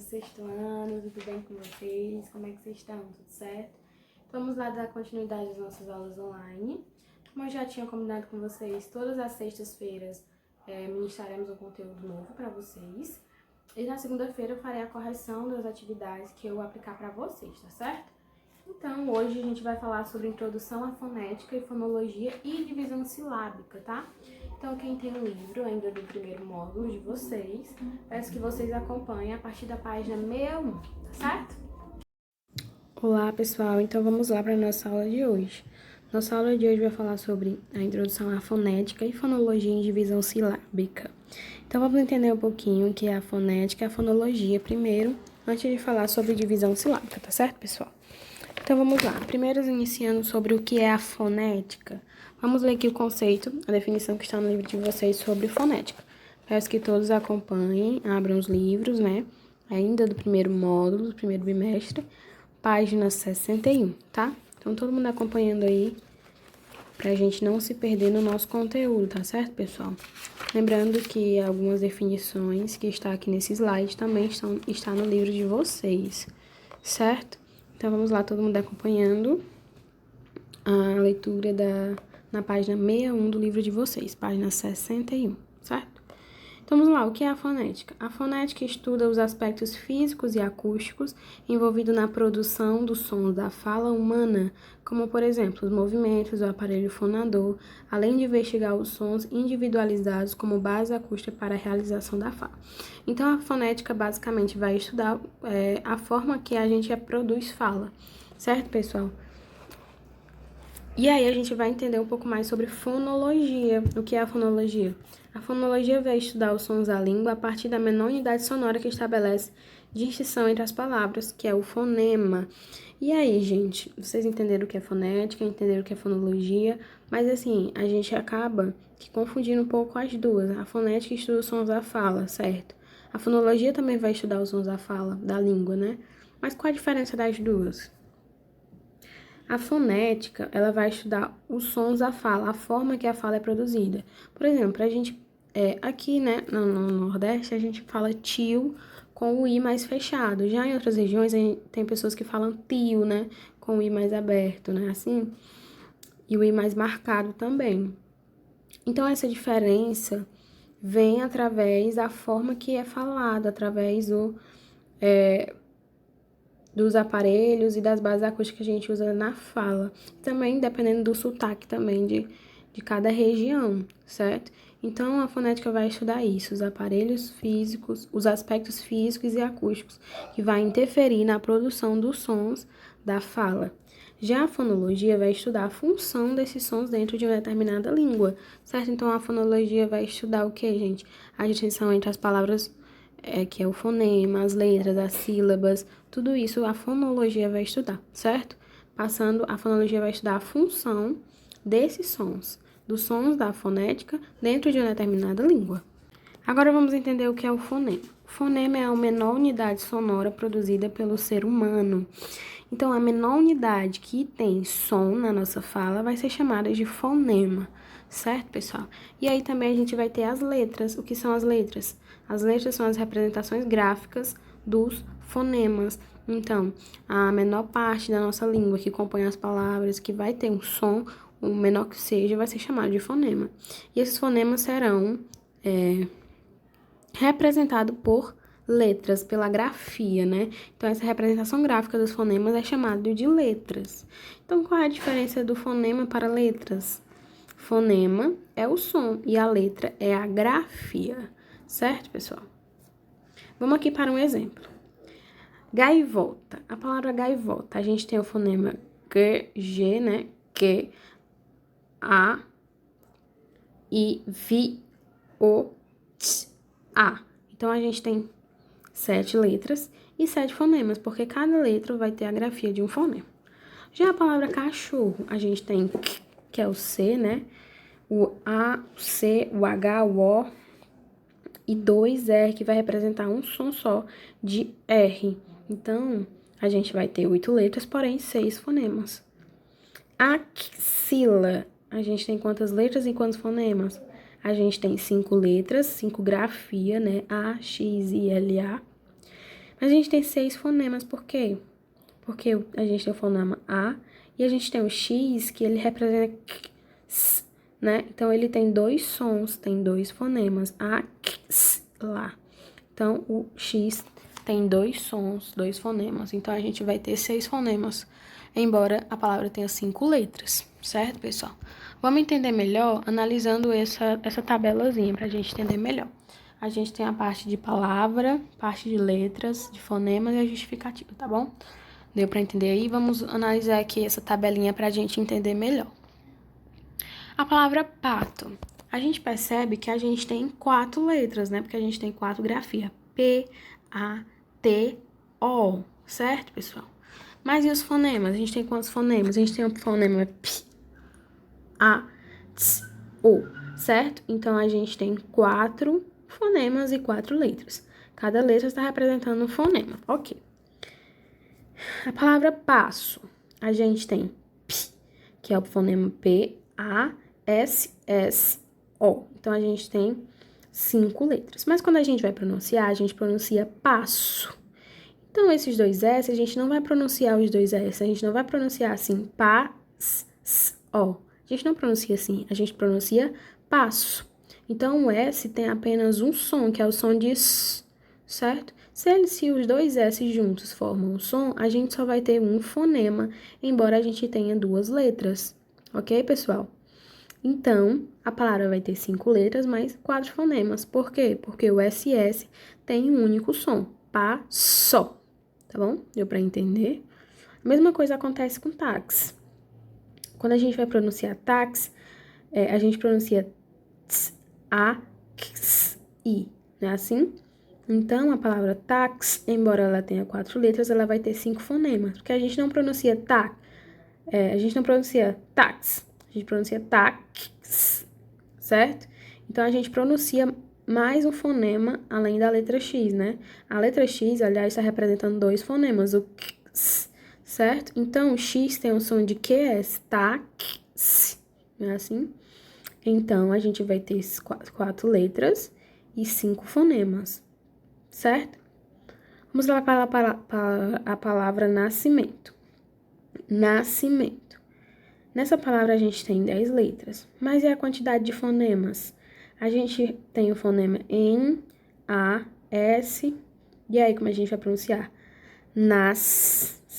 sexto ano, tudo bem com vocês? Como é que vocês estão? Tudo certo? Vamos lá dar continuidade às nossas aulas online. Como eu já tinha combinado com vocês, todas as sextas-feiras ministraremos um conteúdo novo para vocês. E na segunda-feira eu farei a correção das atividades que eu aplicar para vocês, tá certo? Então, hoje a gente vai falar sobre introdução à fonética e fonologia e divisão silábica, tá? Então, quem tem o livro ainda do primeiro módulo de vocês, peço que vocês acompanhem a partir da página 61, tá certo? Olá, pessoal. Então, vamos lá para a nossa aula de hoje. Nossa aula de hoje vai falar sobre a introdução à fonética e fonologia em divisão silábica. Então, vamos entender um pouquinho o que é a fonética e a fonologia primeiro, antes de falar sobre divisão silábica, tá certo, pessoal? Então, vamos lá. Primeiro, iniciando sobre o que é a fonética. Vamos ler aqui o conceito, a definição que está no livro de vocês sobre fonética. Peço que todos acompanhem, abram os livros, né? Ainda do primeiro módulo, do primeiro bimestre, página 61, tá? Então, todo mundo acompanhando aí, pra gente não se perder no nosso conteúdo, tá certo, pessoal? Lembrando que algumas definições que está aqui nesse slide também está no livro de vocês, certo? Então, vamos lá, todo mundo acompanhando a leitura na página 61 do livro de vocês, página 61, certo? Então, vamos lá, o que é a fonética? A fonética estuda os aspectos físicos e acústicos envolvidos na produção dos sons da fala humana, como, por exemplo, os movimentos do aparelho fonador, além de investigar os sons individualizados como base acústica para a realização da fala. Então, a fonética basicamente vai estudar a forma que a gente produz fala, certo, pessoal? E aí a gente vai entender um pouco mais sobre fonologia. O que é a fonologia? A fonologia vai estudar os sons da língua a partir da menor unidade sonora que estabelece distinção entre as palavras, que é o fonema. E aí, gente, vocês entenderam o que é fonética, entenderam o que é fonologia, mas assim, a gente acaba confundindo um pouco as duas. A fonética estuda os sons da fala, certo? A fonologia também vai estudar os sons da fala, da língua, né? Mas qual a diferença das duas? A fonética, ela vai estudar os sons da fala, a forma que a fala é produzida. Por exemplo, a gente, aqui, né, no Nordeste, a gente fala tio com o i mais fechado. Já em outras regiões, tem pessoas que falam tio, né, com o i mais aberto, né, assim, e o i mais marcado também. Então, essa diferença vem através da forma que é falada, através dos aparelhos e das bases acústicas que a gente usa na fala. Também dependendo do sotaque também de cada região, certo? Então, a fonética vai estudar isso, os aparelhos físicos, os aspectos físicos e acústicos, que vai interferir na produção dos sons da fala. Já a fonologia vai estudar a função desses sons dentro de uma determinada língua, certo? Então, a fonologia vai estudar o que, gente? A distinção entre as palavras que é o fonema, as letras, as sílabas, tudo isso a fonologia vai estudar, certo? Passando, a fonologia vai estudar a função desses sons, dos sons da fonética dentro de uma determinada língua. Agora vamos entender o que é o fonema. O fonema é a menor unidade sonora produzida pelo ser humano. Então, a menor unidade que tem som na nossa fala vai ser chamada de fonema, certo, pessoal? E aí também a gente vai ter as letras. O que são as letras? As letras são as representações gráficas dos fonemas. Então, a menor parte da nossa língua que compõe as palavras, que vai ter um som, o menor que seja, vai ser chamado de fonema. E esses fonemas serão representados por letras, pela grafia, né? Então, essa representação gráfica dos fonemas é chamada de letras. Então, qual é a diferença do fonema para letras? Fonema é o som e a letra é a grafia, certo, pessoal? Vamos aqui para um exemplo. Gaivota. A palavra gaivota, a gente tem o fonema G, né? Q, A, I, V, O, T, A. Então, a gente tem 7 letras e 7 fonemas, porque cada letra vai ter a grafia de um fonema. Já a palavra cachorro, a gente tem K, que é o C, né? O A, o C, o H, o O e 2 R, que vai representar um som só de R. Então, a gente vai ter 8 letras, porém 6 fonemas. Axila, a gente tem quantas letras e quantos fonemas? A gente tem 5 letras, 5 grafia, né? A, X, I, L, A. Mas a gente tem 6 fonemas, por quê? Porque a gente tem o fonema A e a gente tem o X, que ele representa S, né? Então, ele tem 2 sons, tem 2 fonemas. A, S, lá. Então, o X tem 2 sons, 2 fonemas. Então, a gente vai ter 6 fonemas, embora a palavra tenha 5 letras, certo, pessoal? Vamos entender melhor analisando essa tabelazinha pra gente entender melhor. A gente tem a parte de palavra, parte de letras, de fonemas e a justificativa, tá bom? Deu pra entender aí? Vamos analisar aqui essa tabelinha pra gente entender melhor. A palavra pato. A gente percebe que a gente tem 4 letras, né? Porque a gente tem 4 grafias. P, A, T, O. Certo, pessoal? Mas e os fonemas? A gente tem quantos fonemas? A gente tem o fonema P, A, T, O. Certo? Então, a gente tem 4 fonemas e 4 letras. Cada letra está representando um fonema. Ok. A palavra passo. A gente tem P, que é o fonema P, A, S, S, O. Então, a gente tem 5 letras. Mas quando a gente vai pronunciar, a gente pronuncia passo. Então, esses 2 S, a gente não vai pronunciar os 2 S. A gente não vai pronunciar assim, pa, s, O. A gente não pronuncia assim. A gente pronuncia passo. Então, o S tem apenas um som, que é o som de S, certo? Se os 2 S juntos formam um som, a gente só vai ter um fonema, embora a gente tenha 2 letras. Ok, pessoal? Então, a palavra vai ter 5 letras, mais 4 fonemas. Por quê? Porque o SS tem um único som. Pá, só. Tá bom? Deu pra entender? A mesma coisa acontece com táxi. Quando a gente vai pronunciar táxi, a gente pronuncia ts, a, x, i. Não é assim? Então, a palavra táxi, embora ela tenha 4 letras, ela vai ter 5 fonemas. Porque a gente não pronuncia tá. A gente não pronuncia táxi. A gente pronuncia táxi, certo? Então, a gente pronuncia mais um fonema além da letra X, né? A letra X, aliás, está representando 2 fonemas, o x, certo? Então, o X tem o som de QS, táxi, não é assim? Então, a gente vai ter 4 letras e 5 fonemas, certo? Vamos lá para a palavra nascimento. Nascimento. Nessa palavra a gente tem 10 letras, mas e a quantidade de fonemas? A gente tem o fonema N, A, S, e aí como a gente vai pronunciar? Nascimento.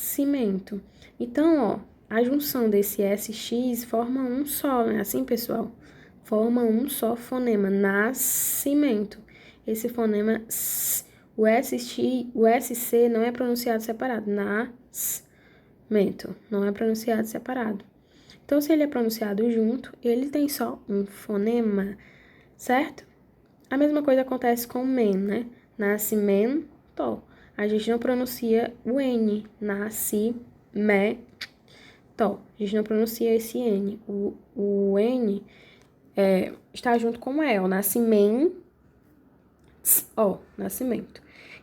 Então, ó, a junção desse SX forma um só, né? Assim, pessoal? Forma um só fonema, nascimento. Esse fonema S, o SC não é pronunciado separado, nascimento, não é pronunciado separado. Então, se ele é pronunciado junto, ele tem só um fonema, certo? A mesma coisa acontece com men, né? Nascimento. A gente não pronuncia o N. Nascimento. A gente não pronuncia esse N. O N está junto com o E, o nascimento. Nascimento.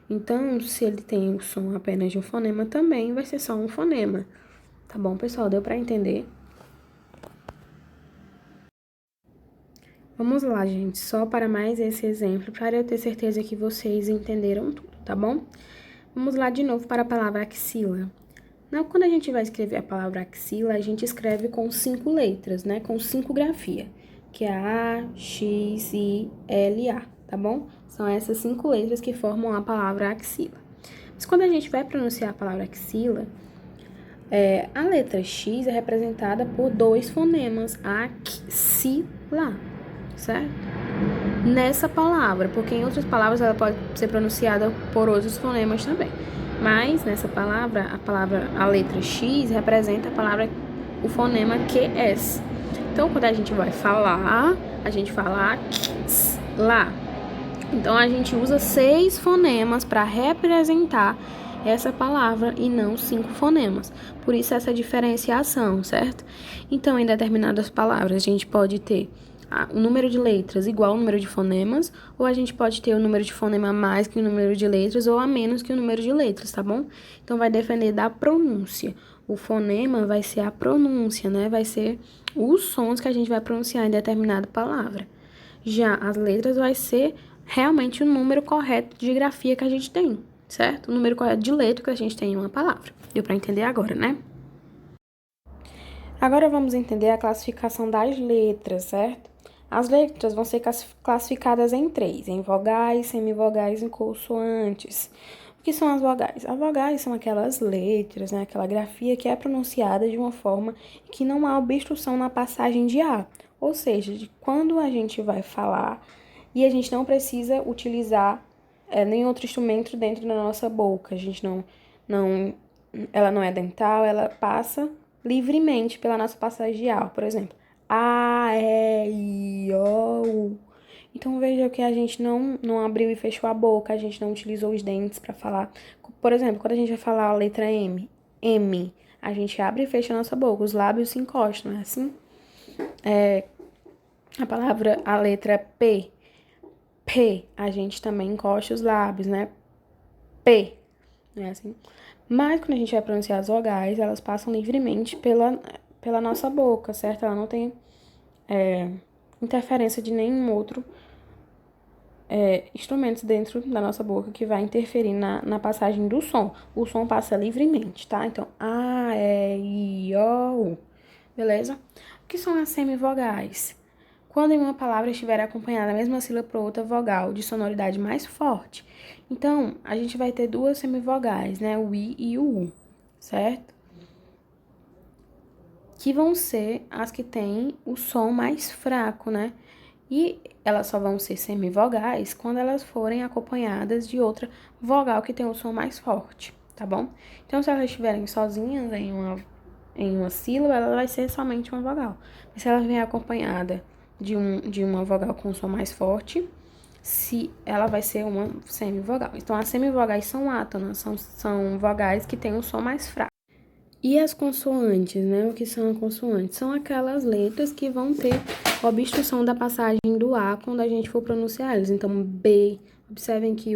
Então, se ele tem o som apenas de um fonema, também vai ser só um fonema. Tá bom, pessoal? Deu para entender? Vamos lá, gente, só para mais esse exemplo, para eu ter certeza que vocês entenderam tudo, tá bom? Vamos lá de novo para a palavra axila. Quando a gente vai escrever a palavra axila, a gente escreve com 5 letras, né? Com 5 grafias, que é A, X, I, L, A, tá bom? São essas 5 letras que formam a palavra axila. Mas quando a gente vai pronunciar a palavra axila, a letra X é representada por 2 fonemas, axila, certo? Nessa palavra, porque em outras palavras ela pode ser pronunciada por outros fonemas também. Mas nessa palavra, a letra X representa o fonema QS. Então, quando a gente vai falar, a gente fala lá. Então, a gente usa 6 fonemas para representar essa palavra e não 5 fonemas. Por isso, essa diferenciação, certo? Então, em determinadas palavras, a gente pode ter o número de letras igual ao número de fonemas, ou a gente pode ter o número de fonema a mais que o número de letras, ou a menos que o número de letras, tá bom? Então, vai depender da pronúncia. O fonema vai ser a pronúncia, né? Vai ser os sons que a gente vai pronunciar em determinada palavra. Já as letras vai ser realmente o número correto de grafia que a gente tem, certo? O número correto de letra que a gente tem em uma palavra. Deu para entender agora, né? Agora vamos entender a classificação das letras, certo? As letras vão ser classificadas em três, em vogais, semivogais e consoantes. O que são as vogais? As vogais são aquelas letras, né, aquela grafia que é pronunciada de uma forma que não há obstrução na passagem de ar. Ou seja, de quando a gente vai falar e a gente não precisa utilizar nenhum outro instrumento dentro da nossa boca. A gente ela não é dental, ela passa livremente pela nossa passagem de ar. Por exemplo, A, E, I, O, U. Então veja que a gente não abriu e fechou a boca, a gente não utilizou os dentes para falar. Por exemplo, quando a gente vai falar a letra M, M, a gente abre e fecha a nossa boca, os lábios se encostam, não é assim? A letra P, P, a gente também encosta os lábios, né? P, não é assim? Mas quando a gente vai pronunciar as vogais, elas passam livremente pela nossa boca, certo? Ela não tem interferência de nenhum outro instrumento dentro da nossa boca que vai interferir na passagem do som. O som passa livremente, tá? Então, A, E, I, O, U. Beleza? O que são as semivogais? Quando em uma palavra estiver acompanhada a mesma sílaba por outra vogal de sonoridade mais forte. Então, a gente vai ter duas semivogais, né? O I e o U, certo? Que vão ser as que têm o som mais fraco, né? E elas só vão ser semivogais quando elas forem acompanhadas de outra vogal que tem o som mais forte, tá bom? Então, se elas estiverem sozinhas em uma sílaba, ela vai ser somente uma vogal. Mas se ela vier acompanhada de uma vogal com som mais forte, se ela vai ser uma semivogal. Então, as semivogais são átonas, são vogais que têm um som mais fraco. E as consoantes, né? O que são as consoantes? São aquelas letras que vão ter obstrução da passagem do A quando a gente for pronunciar elas. Então, B, observem que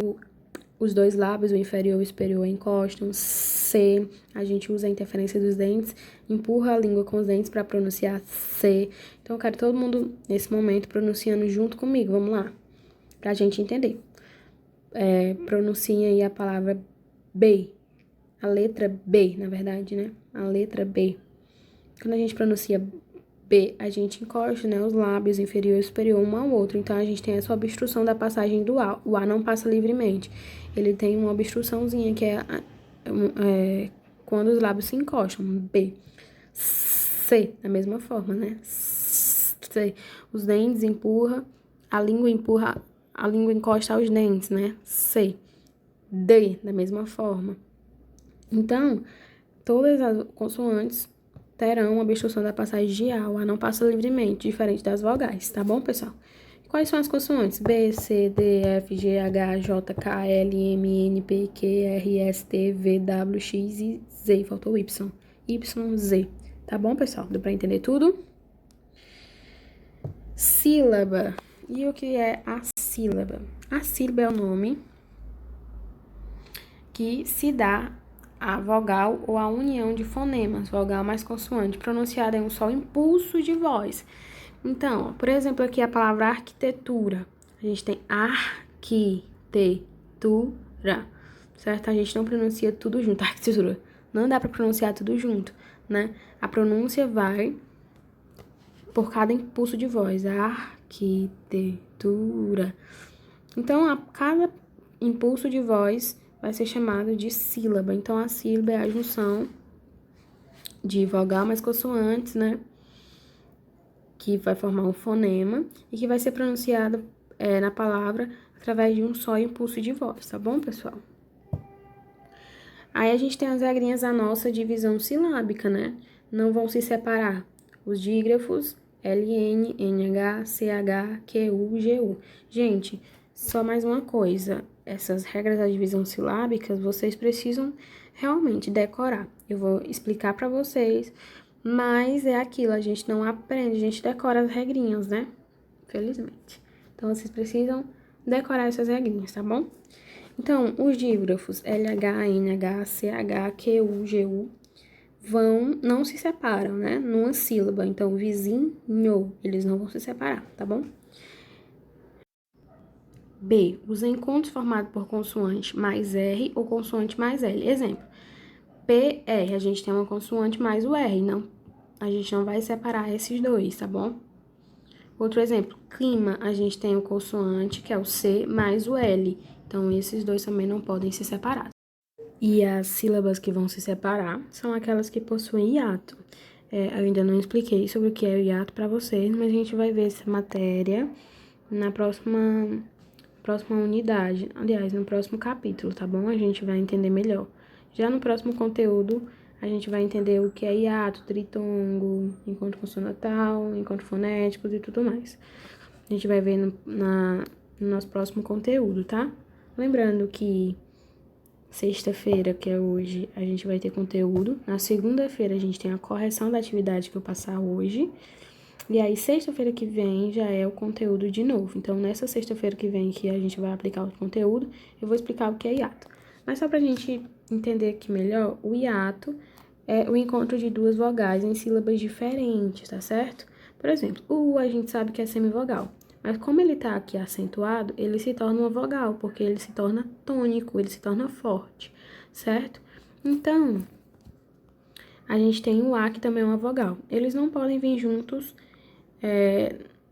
os dois lábios, o inferior e o superior, encostam. C, a gente usa a interferência dos dentes, empurra a língua com os dentes para pronunciar C. Então, eu quero todo mundo, nesse momento, pronunciando junto comigo. Vamos lá, pra gente entender. Pronunciem aí a palavra B. A letra B, na verdade, né? A letra B. Quando a gente pronuncia B, a gente encosta, né, os lábios inferior e superior um ao outro. Então, a gente tem essa obstrução da passagem do A. O A não passa livremente. Ele tem uma obstruçãozinha que é quando os lábios se encostam. B. C, da mesma forma, né? C. Os dentes empurra, a língua encosta aos dentes, né? C. D, da mesma forma. Então, todas as consoantes terão uma obstrução da passagem de A. O A não passa livremente, diferente das vogais, tá bom, pessoal? Quais são as consoantes? B, C, D, F, G, H, J, K, L, M, N, P, Q, R, S, T, V, W, X e Z. Faltou Y. Y, Z. Tá bom, pessoal? Deu pra entender tudo? Sílaba. E o que é a sílaba? A sílaba é o nome que se dá a vogal ou a união de fonemas, vogal mais consoante, pronunciada em um só impulso de voz. Então, por exemplo, aqui a palavra arquitetura. A gente tem arquitetura, certo? A gente não pronuncia tudo junto, arquitetura. Não dá para pronunciar tudo junto, né? A pronúncia vai por cada impulso de voz. Arquitetura. Então, a cada impulso de voz vai ser chamado de sílaba. Então, a sílaba é a junção de vogal mais consoantes, né? Que vai formar um fonema e que vai ser pronunciada na palavra através de um só impulso de voz, tá bom, pessoal? Aí a gente tem as regrinhas da nossa divisão silábica, né? Não vão se separar os dígrafos LN, NH, CH, QU, GU. Gente, só mais uma coisa, essas regras da divisão silábica vocês precisam realmente decorar. Eu vou explicar para vocês, mas é aquilo, a gente não aprende, a gente decora as regrinhas, né? Felizmente. Então, vocês precisam decorar essas regrinhas, tá bom? Então, os dígrafos LH, NH, CH, QU, GU não se separam, né? Numa sílaba. Então, vizinho, eles não vão se separar, tá bom? B, os encontros formados por consoante mais R ou consoante mais L. Exemplo, PR, a gente tem uma consoante mais o R, não, a gente não vai separar esses dois, tá bom? Outro exemplo, clima, a gente tem o consoante, que é o C, mais o L. Então, esses dois também não podem ser separados. E as sílabas que vão se separar são aquelas que possuem hiato. Eu ainda não expliquei sobre o que é o hiato para vocês, mas a gente vai ver essa matéria na próxima unidade. Aliás, no próximo capítulo, tá bom? A gente vai entender melhor. Já no próximo conteúdo, a gente vai entender o que é hiato, tritongo, encontro consonantal, encontro fonéticos e tudo mais. A gente vai ver no nosso próximo conteúdo, tá? Lembrando que sexta-feira, que é hoje, a gente vai ter conteúdo. Na segunda-feira, a gente tem a correção da atividade que eu passar hoje. E aí, sexta-feira que vem já é o conteúdo de novo. Então, nessa sexta-feira que vem que a gente vai aplicar o conteúdo, eu vou explicar o que é hiato. Mas só pra gente entender aqui melhor, o hiato é o encontro de duas vogais em sílabas diferentes, tá certo? Por exemplo, o U a gente sabe que é semivogal. Mas como ele tá aqui acentuado, ele se torna uma vogal, porque ele se torna tônico, ele se torna forte, certo? Então, a gente tem o A, que também é uma vogal. Eles não podem vir juntos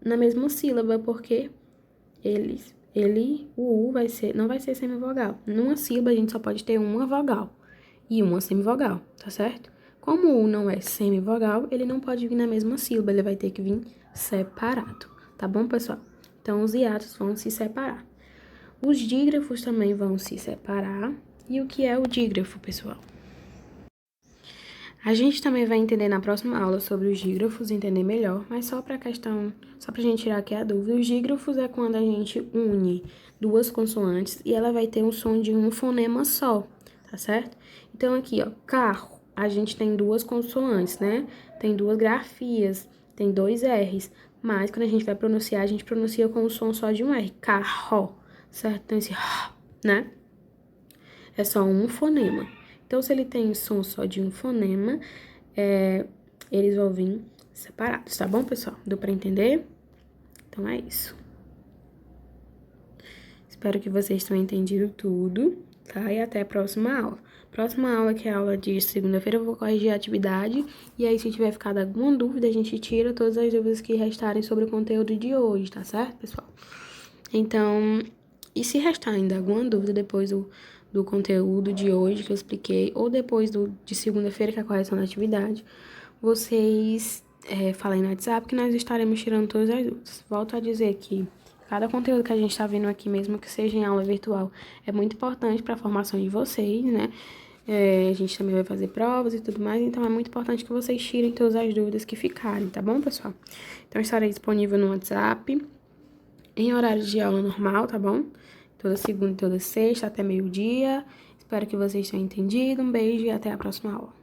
na mesma sílaba, porque o U não vai ser semivogal. Numa sílaba, a gente só pode ter uma vogal e uma semivogal, tá certo? Como o U não é semivogal, ele não pode vir na mesma sílaba, ele vai ter que vir separado, tá bom, pessoal? Então, os hiatos vão se separar. Os dígrafos também vão se separar. E o que é o dígrafo, pessoal? A gente também vai entender na próxima aula sobre os dígrafos, entender melhor, mas só pra gente tirar aqui a dúvida, os dígrafos é quando a gente une duas consoantes e ela vai ter um som de um fonema só, tá certo? Então, aqui, ó, carro, a gente tem duas consoantes, né? Tem duas grafias, tem dois R's, mas quando a gente vai pronunciar, a gente pronuncia com o som só de um R, carro, certo? Então, esse né? É só um fonema. Então, se ele tem som só de um fonema, eles vão vir separados, tá bom, pessoal? Deu pra entender? Então, é isso. Espero que vocês tenham entendido tudo, tá? E até a próxima aula. Próxima aula, que é a aula de segunda-feira, eu vou corrigir a atividade. E aí, se tiver ficado alguma dúvida, a gente tira todas as dúvidas que restarem sobre o conteúdo de hoje, tá certo, pessoal? Então, e se restar ainda alguma dúvida depois do conteúdo de hoje que eu expliquei, ou depois de segunda-feira, que é a correção da atividade, vocês falem no WhatsApp que nós estaremos tirando todas as dúvidas. Volto a dizer que cada conteúdo que a gente está vendo aqui, mesmo que seja em aula virtual, é muito importante para a formação de vocês, né? A gente também vai fazer provas e tudo mais, então é muito importante que vocês tirem todas as dúvidas que ficarem, tá bom, pessoal? Então, estarei disponível no WhatsApp, em horário de aula normal, tá bom? Toda segunda e toda sexta, até meio-dia. Espero que vocês tenham entendido. Um beijo e até a próxima aula.